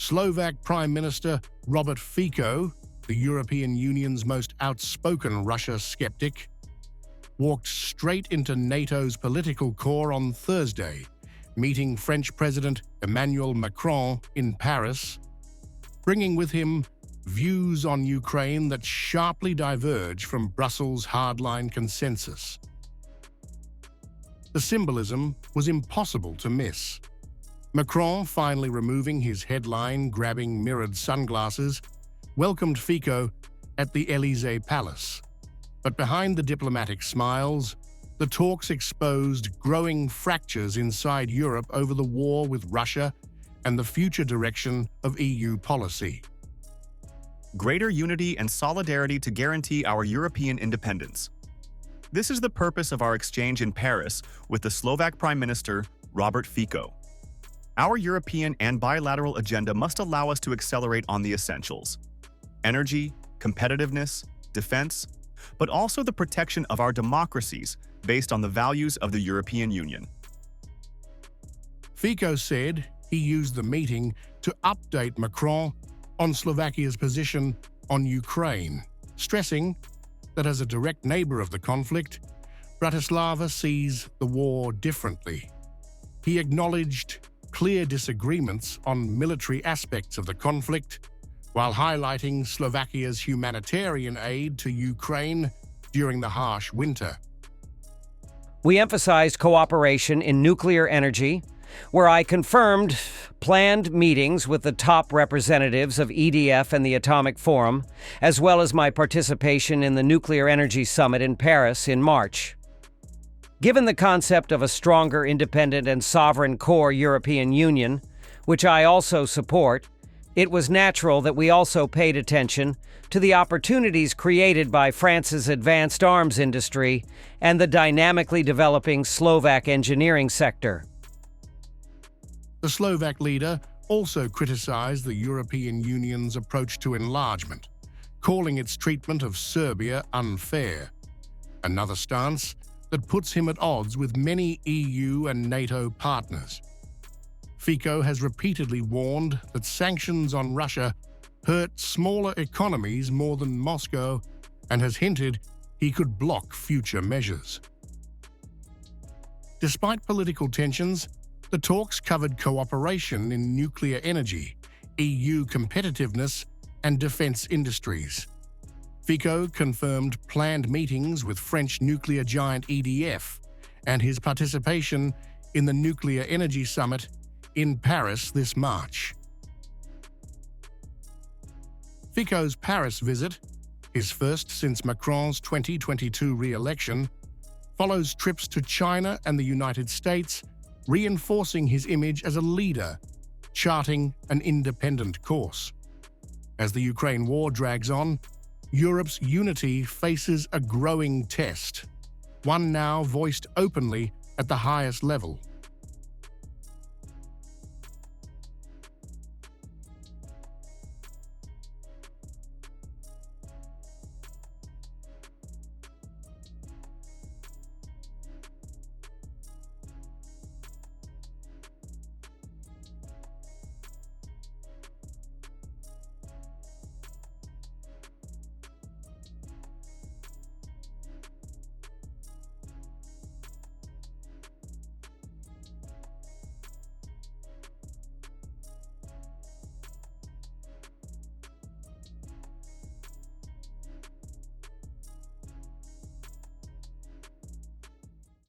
Slovak Prime Minister Robert Fico, the European Union's most outspoken Russia skeptic, walked straight into NATO's political core on Thursday, meeting French President Emmanuel Macron in Paris, bringing with him views on Ukraine that sharply diverge from Brussels' hardline consensus. The symbolism was impossible to miss. Macron, finally removing his headline-grabbing mirrored sunglasses, welcomed Fico at the Élysée Palace. But behind the diplomatic smiles, the talks exposed growing fractures inside Europe over the war with Russia and the future direction of EU policy. Greater unity and solidarity to guarantee our European independence. This is the purpose of our exchange in Paris with the Slovak Prime Minister Robert Fico. Our European and bilateral agenda must allow us to accelerate on the essentials: energy, competitiveness, defense, but also the protection of our democracies based on the values of the European Union. Fico said he used the meeting to update Macron on Slovakia's position on Ukraine, stressing that as a direct neighbor of the conflict, Bratislava sees the war differently. He acknowledged clear disagreements on military aspects of the conflict, while highlighting Slovakia's humanitarian aid to Ukraine during the harsh winter. We emphasized cooperation in nuclear energy, where I confirmed planned meetings with the top representatives of EDF and the Atomic Forum, as well as my participation in the Nuclear Energy Summit in Paris in March. Given the concept of a stronger, independent, and sovereign core European Union, which I also support, it was natural that we also paid attention to the opportunities created by France's advanced arms industry and the dynamically developing Slovak engineering sector. The Slovak leader also criticized the European Union's approach to enlargement, calling its treatment of Serbia unfair, another stance that puts him at odds with many EU and NATO partners. Fico has repeatedly warned that sanctions on Russia hurt smaller economies more than Moscow and has hinted he could block future measures. Despite political tensions, the talks covered cooperation in nuclear energy, EU competitiveness, and defense industries. Fico confirmed planned meetings with French nuclear giant EDF and his participation in the Nuclear Energy Summit in Paris this March. Fico's Paris visit, his first since Macron's 2022 re-election, follows trips to China and the United States, reinforcing his image as a leader, charting an independent course. As the Ukraine war drags on, Europe's unity faces a growing test, one now voiced openly at the highest level.